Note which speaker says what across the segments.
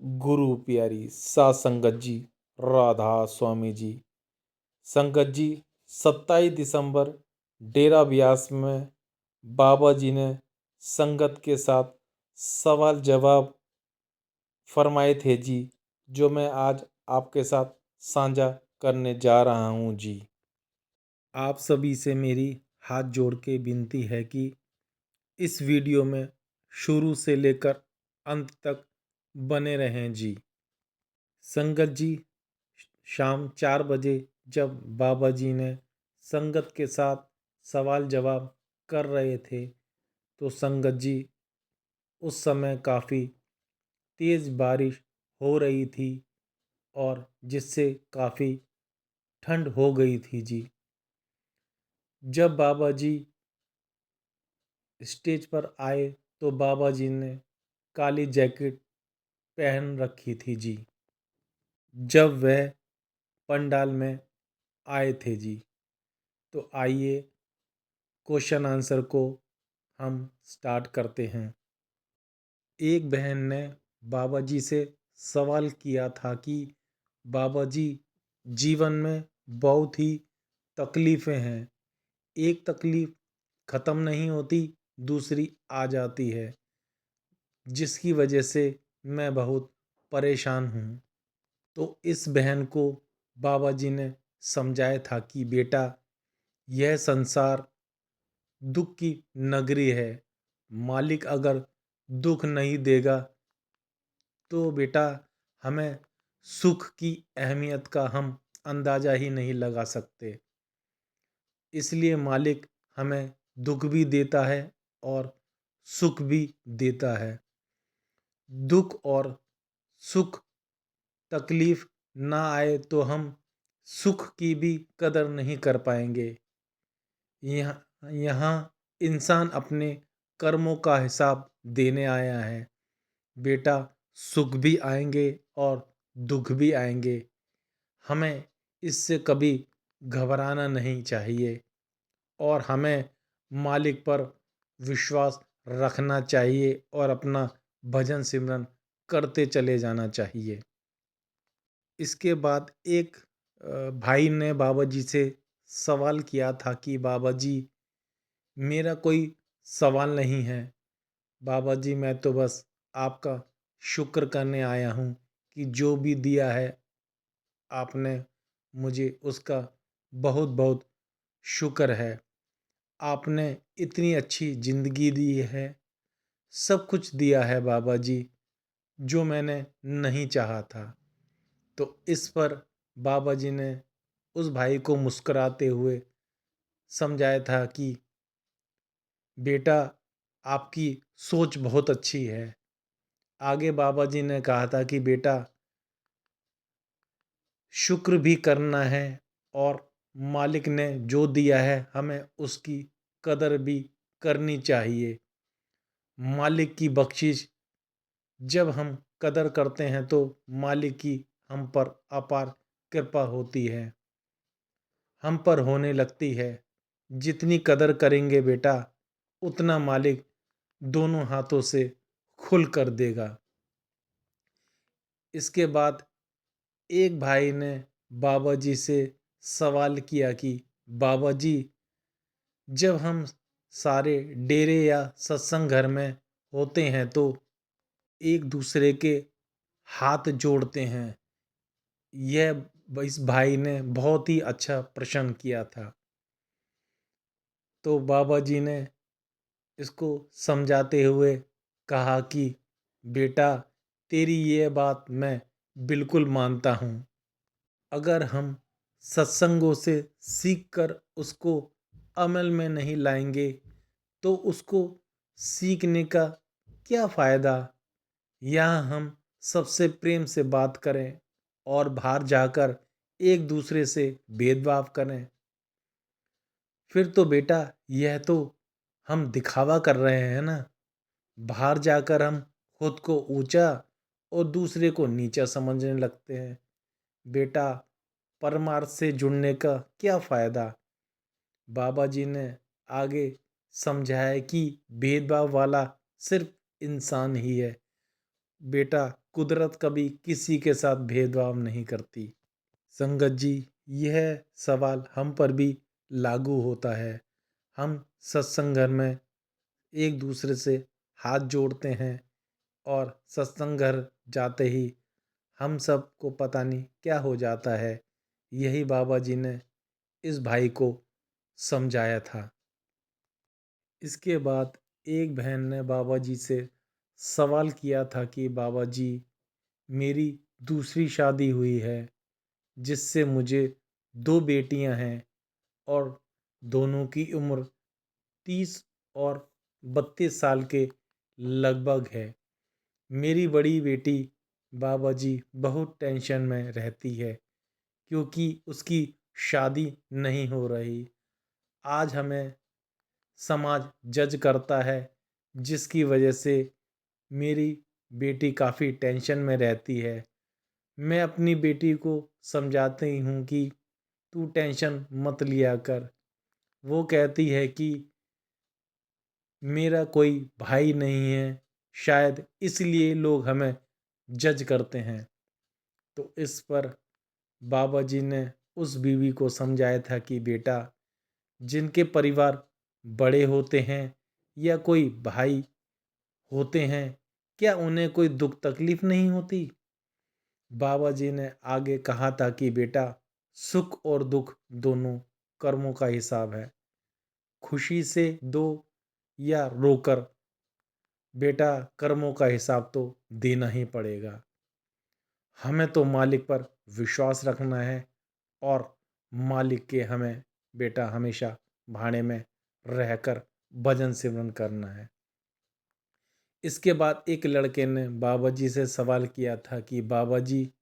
Speaker 1: गुरु प्यारी सात संगत जी, राधा स्वामी जी। संगत जी, 27 दिसंबर डेरा ब्यास में बाबा जी ने संगत के साथ सवाल जवाब फरमाए थे जी, जो मैं आज आपके साथ साझा करने जा रहा हूँ जी। आप सभी से मेरी हाथ जोड़ के विनती है कि इस वीडियो में शुरू से लेकर अंत तक बने रहें जी। संगत जी, शाम 4 बजे जब बाबा जी ने संगत के साथ सवाल जवाब कर रहे थे तो संगत जी उस समय काफ़ी तेज़ बारिश हो रही थी और जिससे काफ़ी ठंड हो गई थी जी। जब बाबा जी स्टेज पर आए तो बाबा जी ने काली जैकेट पहन रखी थी जी। जब वह पंडाल में आए थे जी, तो आइए क्वेश्चन आंसर को हम स्टार्ट करते हैं। एक बहन ने बाबा जी से सवाल किया था कि बाबा जी, जीवन में बहुत ही तकलीफ़ें हैं, एक तकलीफ़ ख़त्म नहीं होती, दूसरी आ जाती है, जिसकी वजह से मैं बहुत परेशान हूँ। तो इस बहन को बाबा जी ने समझाया था कि बेटा, यह संसार दुख की नगरी है। मालिक अगर दुख नहीं देगा तो बेटा हमें सुख की अहमियत का हम अंदाज़ा ही नहीं लगा सकते। इसलिए मालिक हमें दुख भी देता है और सुख भी देता है। दुख और सुख तकलीफ़ ना आए तो हम सुख की भी कदर नहीं कर पाएंगे। यहाँ यहाँ इंसान अपने कर्मों का हिसाब देने आया है। बेटा, सुख भी आएंगे और दुख भी आएंगे। हमें इससे कभी घबराना नहीं चाहिए और हमें मालिक पर विश्वास रखना चाहिए और अपना भजन सिमरन करते चले जाना चाहिए। इसके बाद एक भाई ने बाबा जी से सवाल किया था कि बाबा जी, मेरा कोई सवाल नहीं है बाबा जी, मैं तो बस आपका शुक्र करने आया हूँ कि जो भी दिया है आपने मुझे, उसका बहुत बहुत शुक्र है। आपने इतनी अच्छी ज़िंदगी दी है, सब कुछ दिया है बाबा जी, जो मैंने नहीं चाहा था। तो इस पर बाबा जी ने उस भाई को मुस्कुराते हुए समझाया था कि बेटा, आपकी सोच बहुत अच्छी है। आगे बाबा जी ने कहा था कि बेटा, शुक्र भी करना है और मालिक ने जो दिया है हमें उसकी कदर भी करनी चाहिए। मालिक की बख्शिश जब हम कदर करते हैं तो मालिक की हम पर अपार कृपा होती है, हम पर होने लगती है। जितनी कदर करेंगे बेटा, उतना मालिक दोनों हाथों से खुल कर देगा। इसके बाद एक भाई ने बाबा जी से सवाल किया कि बाबा जी, जब हम सारे डेरे या सत्संग घर में होते हैं तो एक दूसरे के हाथ जोड़ते हैं। यह इस भाई ने बहुत ही अच्छा प्रश्न किया था। तो बाबा जी ने इसको समझाते हुए कहा कि बेटा, तेरी ये बात मैं बिल्कुल मानता हूँ। अगर हम सत्संगों से सीख कर उसको अमल में नहीं लाएंगे तो उसको सीखने का क्या फ़ायदा। यहाँ हम सबसे प्रेम से बात करें और बाहर जाकर एक दूसरे से भेदभाव करें, फिर तो बेटा यह तो हम दिखावा कर रहे हैं ना। बाहर जाकर हम खुद को ऊंचा और दूसरे को नीचा समझने लगते हैं। बेटा, परमार्थ से जुड़ने का क्या फ़ायदा। बाबा जी ने आगे समझाया कि भेदभाव वाला सिर्फ इंसान ही है। बेटा, कुदरत कभी किसी के साथ भेदभाव नहीं करती। संगत जी, यह सवाल हम पर भी लागू होता है। हम सत्संग घर में एक दूसरे से हाथ जोड़ते हैं और सत्संग घर जाते ही हम सब को पता नहीं क्या हो जाता है। यही बाबा जी ने इस भाई को समझाया था। इसके बाद एक बहन ने बाबा जी से सवाल किया था कि बाबा जी, मेरी दूसरी शादी हुई है जिससे मुझे दो बेटियां हैं और दोनों की उम्र 30 और 32 साल के लगभग है। मेरी बड़ी बेटी बाबा जी बहुत टेंशन में रहती है क्योंकि उसकी शादी नहीं हो रही। आज हमें समाज जज करता है जिसकी वजह से मेरी बेटी काफ़ी टेंशन में रहती है। मैं अपनी बेटी को समझाती हूँ कि तू टेंशन मत लिया कर। वो कहती है कि मेरा कोई भाई नहीं है, शायद इसलिए लोग हमें जज करते हैं। तो इस पर बाबा जी ने उस बीवी को समझाया था कि बेटा, जिनके परिवार बड़े होते हैं या कोई भाई होते हैं, क्या उन्हें कोई दुख तकलीफ नहीं होती? बाबा जी ने आगे कहा था कि बेटा, सुख और दुख दोनों कर्मों का हिसाब है। खुशी से दो या रोकर, बेटा कर्मों का हिसाब तो देना ही पड़ेगा। हमें तो मालिक पर विश्वास रखना है और मालिक के हमें बेटा हमेशा भाड़े में रहकर भजन सिमरन करना है। इसके बाद एक लड़के ने बाबा जी से सवाल किया था कि बाबा जी,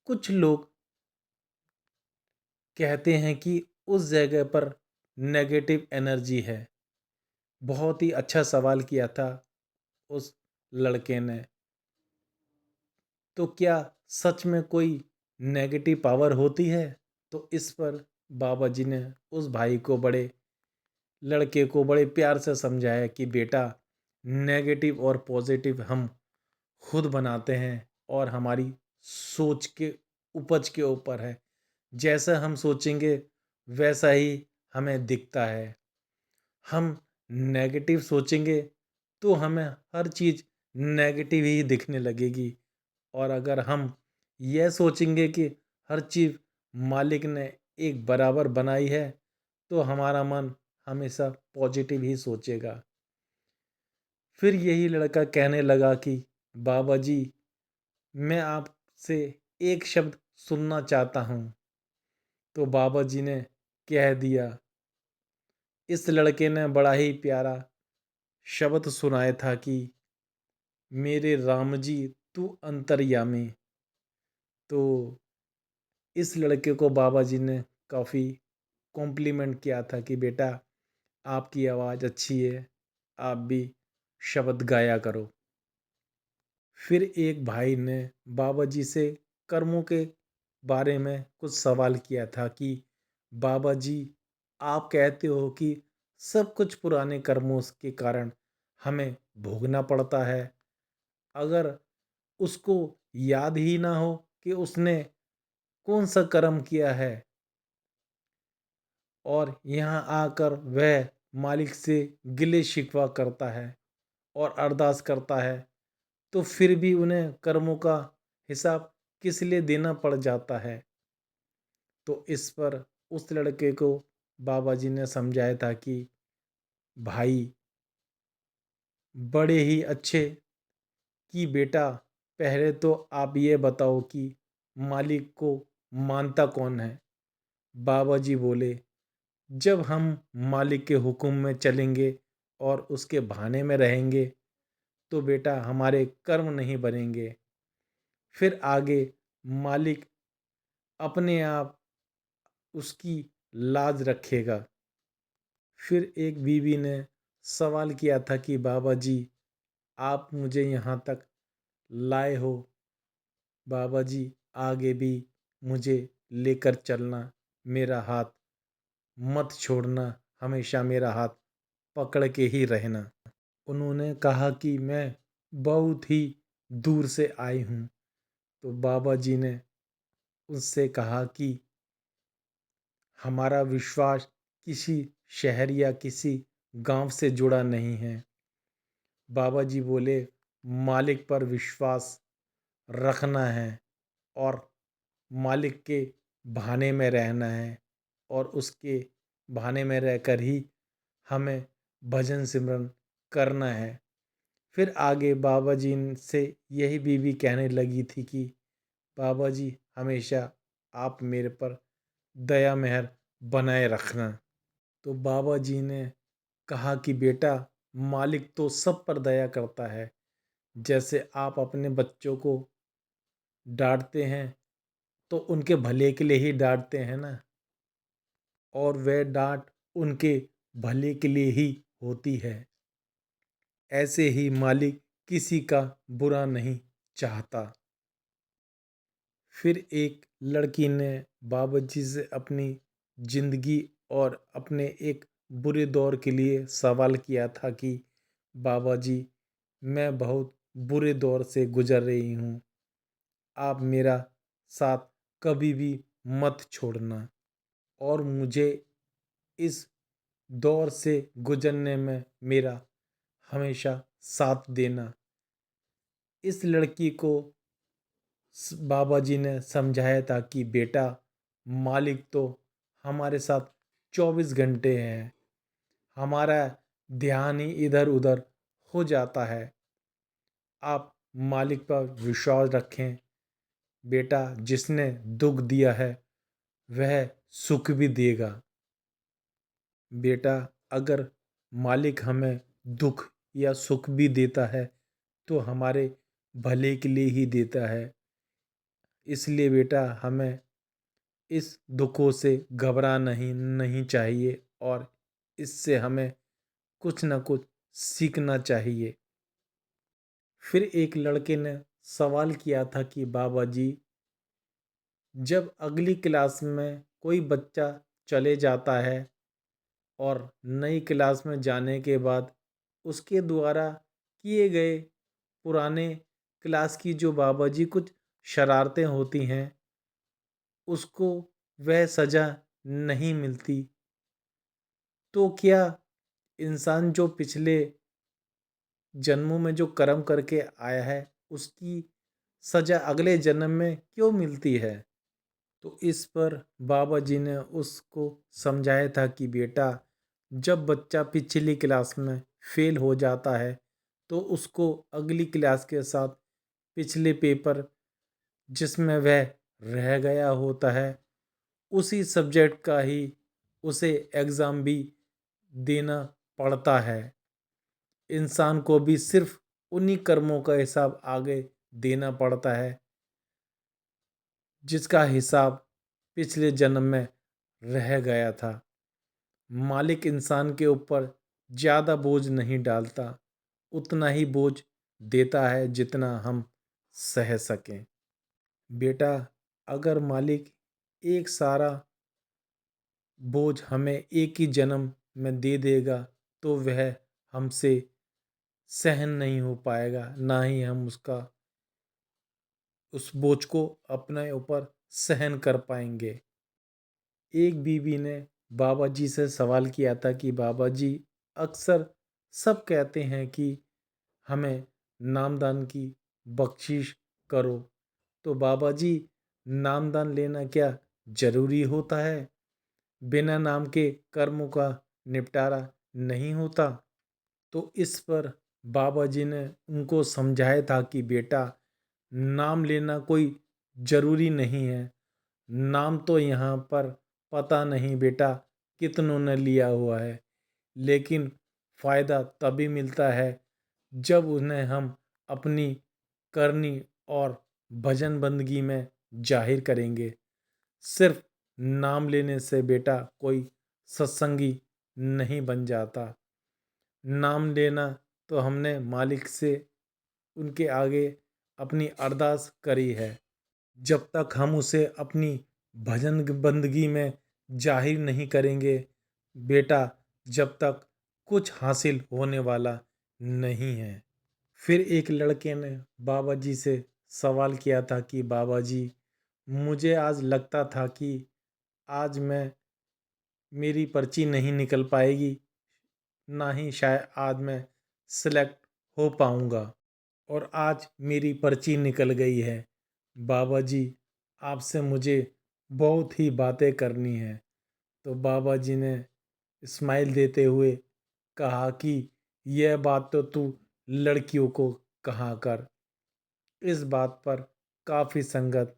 Speaker 1: कुछ लोग कहते हैं कि उस जगह पर नेगेटिव एनर्जी है। बहुत ही अच्छा सवाल किया था उस लड़के ने। तो क्या सच में कोई नेगेटिव पावर होती है? तो इस पर बाबा जी ने उस भाई को लड़के को बड़े प्यार से समझाया कि बेटा, नेगेटिव और पॉजिटिव हम खुद बनाते हैं और हमारी सोच के उपज के ऊपर है। जैसा हम सोचेंगे वैसा ही हमें दिखता है। हम नेगेटिव सोचेंगे तो हमें हर चीज़ नेगेटिव ही दिखने लगेगी। और अगर हम यह सोचेंगे कि हर चीज़ मालिक ने एक बराबर बनाई है तो हमारा मन हमेशा पॉजिटिव ही सोचेगा। फिर यही लड़का कहने लगा कि बाबा जी, मैं आपसे एक शब्द सुनना चाहता हूँ। तो बाबा जी ने कह दिया। इस लड़के ने बड़ा ही प्यारा शब्द सुनाया था कि मेरे राम जी तू अंतर्यामी। तो इस लड़के को बाबा जी ने काफ़ी कॉम्प्लीमेंट किया था कि बेटा, आपकी आवाज़ अच्छी है, आप भी शब्द गाया करो। फिर एक भाई ने बाबा जी से कर्मों के बारे में कुछ सवाल किया था कि बाबा जी, आप कहते हो कि सब कुछ पुराने कर्मों के कारण हमें भोगना पड़ता है। अगर उसको याद ही ना हो कि उसने कौन सा कर्म किया है और यहाँ आकर वह मालिक से गिले शिकवा करता है और अरदास करता है, तो फिर भी उन्हें कर्मों का हिसाब किस लिए देना पड़ जाता है। तो इस पर उस लड़के को बाबा जी ने समझाया था कि भाई, बड़े ही अच्छे कि बेटा, पहले तो आप ये बताओ कि मालिक को मानता कौन है? बाबा जी बोले, जब हम मालिक के हुक्म में चलेंगे और उसके बहाने में रहेंगे तो बेटा हमारे कर्म नहीं बनेंगे। फिर आगे मालिक अपने आप उसकी लाज रखेगा। फिर एक बीवी ने सवाल किया था कि बाबा जी, आप मुझे यहाँ तक लाए हो, बाबा जी आगे भी मुझे लेकर चलना, मेरा हाथ मत छोड़ना, हमेशा मेरा हाथ पकड़ के ही रहना। उन्होंने कहा कि मैं बहुत ही दूर से आई हूँ। तो बाबा जी ने उससे कहा कि हमारा विश्वास किसी शहर या किसी गांव से जुड़ा नहीं है। बाबा जी बोले, मालिक पर विश्वास रखना है और मालिक के बहाने में रहना है और उसके बहाने में रहकर ही हमें भजन सिमरन करना है। फिर आगे बाबा जी से यही बीवी कहने लगी थी कि बाबा जी हमेशा आप मेरे पर दया मेहर बनाए रखना। तो बाबा जी ने कहा कि बेटा, मालिक तो सब पर दया करता है। जैसे आप अपने बच्चों को डांटते हैं तो उनके भले के लिए ही डांटते हैं ना, और वह डांट उनके भले के लिए ही होती है। ऐसे ही मालिक किसी का बुरा नहीं चाहता। फिर एक लड़की ने बाबा जी से अपनी जिंदगी और अपने एक बुरे दौर के लिए सवाल किया था कि बाबा जी, मैं बहुत बुरे दौर से गुजर रही हूँ, आप मेरा साथ कभी भी मत छोड़ना और मुझे इस दौर से गुजरने में मेरा हमेशा साथ देना। इस लड़की को बाबा जी ने समझाया था कि बेटा, मालिक तो हमारे साथ 24 घंटे हैं, हमारा ध्यान ही इधर उधर हो जाता है। आप मालिक पर विश्वास रखें। बेटा, जिसने दुख दिया है वह सुख भी देगा। बेटा, अगर मालिक हमें दुख या सुख भी देता है तो हमारे भले के लिए ही देता है। इसलिए बेटा, हमें इस दुखों से घबराना नहीं चाहिए और इससे हमें कुछ न कुछ सीखना चाहिए। फिर एक लड़के ने सवाल किया था कि बाबा जी, जब अगली क्लास में कोई बच्चा चले जाता है और नई क्लास में जाने के बाद उसके द्वारा किए गए पुराने क्लास की जो बाबा जी कुछ शरारतें होती हैं, उसको वह सज़ा नहीं मिलती, तो क्या इंसान जो पिछले जन्मों में जो कर्म करके आया है उसकी सज़ा अगले जन्म में क्यों मिलती है? तो इस पर बाबा जी ने उसको समझाया था कि बेटा, जब बच्चा पिछली क्लास में फेल हो जाता है तो उसको अगली क्लास के साथ पिछले पेपर जिसमें वह रह गया होता है उसी सब्जेक्ट का ही उसे एग्ज़ाम भी देना पड़ता है। इंसान को भी सिर्फ उन्हीं कर्मों का हिसाब आगे देना पड़ता है जिसका हिसाब पिछले जन्म में रह गया था। मालिक इंसान के ऊपर ज़्यादा बोझ नहीं डालता, उतना ही बोझ देता है जितना हम सह सकें। बेटा, अगर मालिक एक सारा बोझ हमें एक ही जन्म में दे देगा तो वह हमसे सहन नहीं हो पाएगा, ना ही हम उस बोझ को अपने ऊपर सहन कर पाएंगे। एक बीवी ने बाबा जी से सवाल किया था कि बाबा जी, अक्सर सब कहते हैं कि हमें नामदान की बख्शिश करो, तो बाबा जी, नामदान लेना क्या जरूरी होता है? बिना नाम के कर्मों का निपटारा नहीं होता? तो इस पर बाबा जी ने उनको समझाया था कि बेटा, नाम लेना कोई जरूरी नहीं है। नाम तो यहाँ पर पता नहीं बेटा कितनों ने लिया हुआ है, लेकिन फ़ायदा तभी मिलता है जब उन्हें हम अपनी करनी और भजन बंदगी में जाहिर करेंगे। सिर्फ नाम लेने से बेटा कोई सत्संगी नहीं बन जाता। नाम लेना तो हमने मालिक से उनके आगे अपनी अरदास करी है। जब तक हम उसे अपनी भजन बंदगी में जाहिर नहीं करेंगे बेटा, जब तक कुछ हासिल होने वाला नहीं है। फिर एक लड़के ने बाबा जी से सवाल किया था कि बाबा जी, मुझे आज लगता था कि आज मेरी पर्ची नहीं निकल पाएगी, ना ही शायद आज मैं सिलेक्ट हो पाऊंगा, और आज मेरी पर्ची निकल गई है। बाबा जी, आपसे मुझे बहुत ही बातें करनी है। तो बाबा जी ने स्माइल देते हुए कहा कि यह बात तो तू लड़कियों को कहा कर। इस बात पर काफ़ी संगत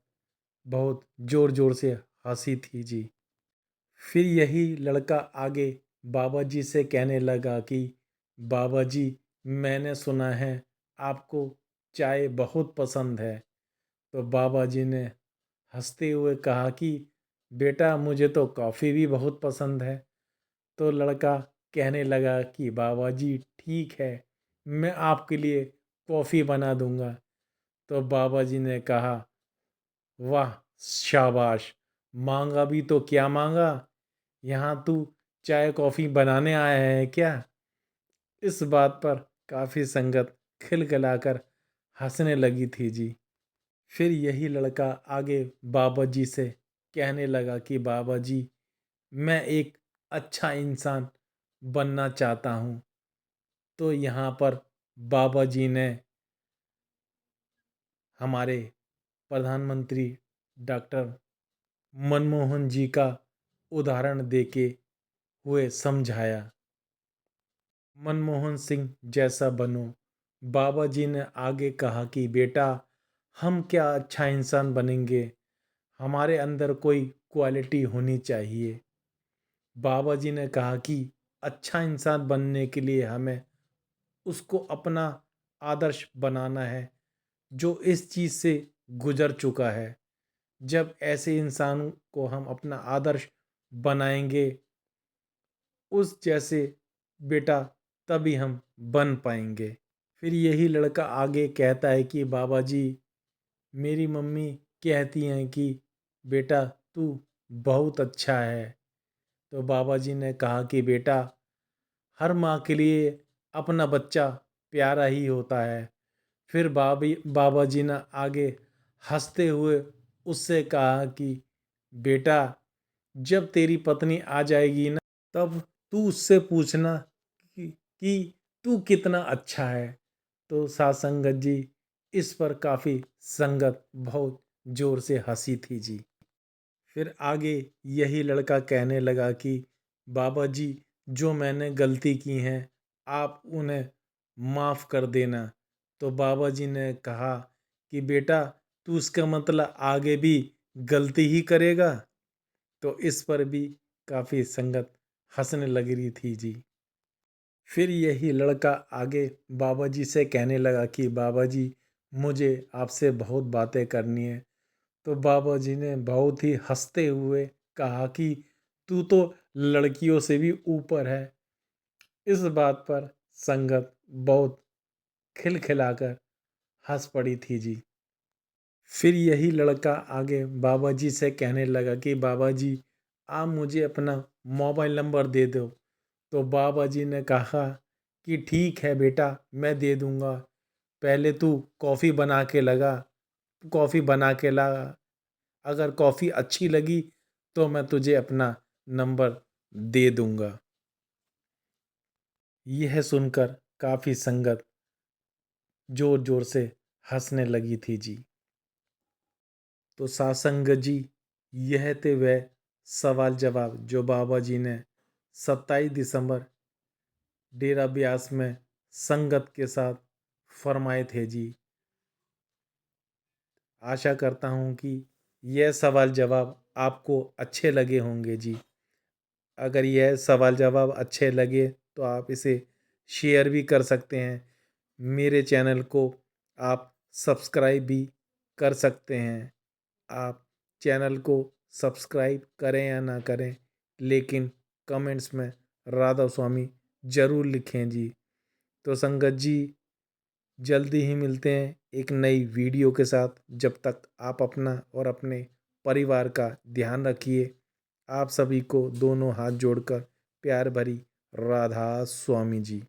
Speaker 1: बहुत ज़ोर ज़ोर से हंसी थी जी। फिर यही लड़का आगे बाबा जी से कहने लगा कि बाबा जी, मैंने सुना है आपको चाय बहुत पसंद है। तो बाबा जी ने हंसते हुए कहा कि बेटा, मुझे तो कॉफ़ी भी बहुत पसंद है। तो लड़का कहने लगा कि बाबा जी ठीक है, मैं आपके लिए कॉफ़ी बना दूंगा। तो बाबा जी ने कहा, वाह शाबाश, मांगा भी तो क्या मांगा, यहाँ तू चाय कॉफ़ी बनाने आया है क्या? इस बात पर काफ़ी संगत खिलखिलाकर हंसने लगी थी जी। फिर यही लड़का आगे बाबा जी से कहने लगा कि बाबा जी, मैं एक अच्छा इंसान बनना चाहता हूँ। तो यहाँ पर बाबा जी ने हमारे प्रधानमंत्री डॉक्टर मनमोहन जी का उदाहरण देके हुए समझाया। मनमोहन सिंह जैसा बनो। बाबा जी ने आगे कहा कि बेटा, हम क्या अच्छा इंसान बनेंगे, हमारे अंदर कोई क्वालिटी होनी चाहिए। बाबा जी ने कहा कि अच्छा इंसान बनने के लिए हमें उसको अपना आदर्श बनाना है, जो इस चीज़ से गुजर चुका है। जब ऐसे इंसान को हम अपना आदर्श बनाएंगे उस जैसे, बेटा, तभी हम बन पाएंगे। फिर यही लड़का आगे कहता है कि बाबा जी, मेरी मम्मी कहती हैं कि बेटा तू बहुत अच्छा है। तो बाबा जी ने कहा कि बेटा, हर माँ के लिए अपना बच्चा प्यारा ही होता है। फिर बाबा जी ने आगे हंसते हुए उससे कहा कि बेटा, जब तेरी पत्नी आ जाएगी ना, तब तू उससे पूछना कि तू कितना अच्छा है। तो साथ संगत जी, इस पर काफ़ी संगत बहुत ज़ोर से हंसी थी जी। फिर आगे यही लड़का कहने लगा कि बाबा जी, जो मैंने गलती की हैं आप उन्हें माफ़ कर देना। तो बाबा जी ने कहा कि बेटा, तू इसका मतलब आगे भी गलती ही करेगा। तो इस पर भी काफ़ी संगत हंसने लग रही थी जी। फिर यही लड़का आगे बाबा जी से कहने लगा कि बाबा जी, मुझे आपसे बहुत बातें करनी है। तो बाबा जी ने बहुत ही हंसते हुए कहा कि तू तो लड़कियों से भी ऊपर है। इस बात पर संगत बहुत खिलखिलाकर हंस पड़ी थी जी। फिर यही लड़का आगे बाबा जी से कहने लगा कि बाबा जी, आप मुझे अपना मोबाइल नंबर दे दो। तो बाबा जी ने कहा कि ठीक है बेटा, मैं दे दूँगा। पहले तू कॉफ़ी बना के ला। अगर कॉफ़ी अच्छी लगी तो मैं तुझे अपना नंबर दे दूँगा। यह सुनकर काफ़ी संगत ज़ोर ज़ोर से हंसने लगी थी जी। तो सासंग जी, यह थे वह सवाल जवाब जो बाबा जी ने 27 दिसंबर डेरा ब्यास में संगत के साथ फरमाए थे जी। आशा करता हूँ कि यह सवाल जवाब आपको अच्छे लगे होंगे जी। अगर यह सवाल जवाब अच्छे लगे तो आप इसे शेयर भी कर सकते हैं। मेरे चैनल को आप सब्सक्राइब भी कर सकते हैं। आप चैनल को सब्सक्राइब करें या ना करें, लेकिन कमेंट्स में राधा स्वामी ज़रूर लिखें जी। तो संगत जी, जल्दी ही मिलते हैं एक नई वीडियो के साथ। जब तक आप अपना और अपने परिवार का ध्यान रखिए। आप सभी को दोनों हाथ जोड़कर प्यार भरी राधा स्वामी जी।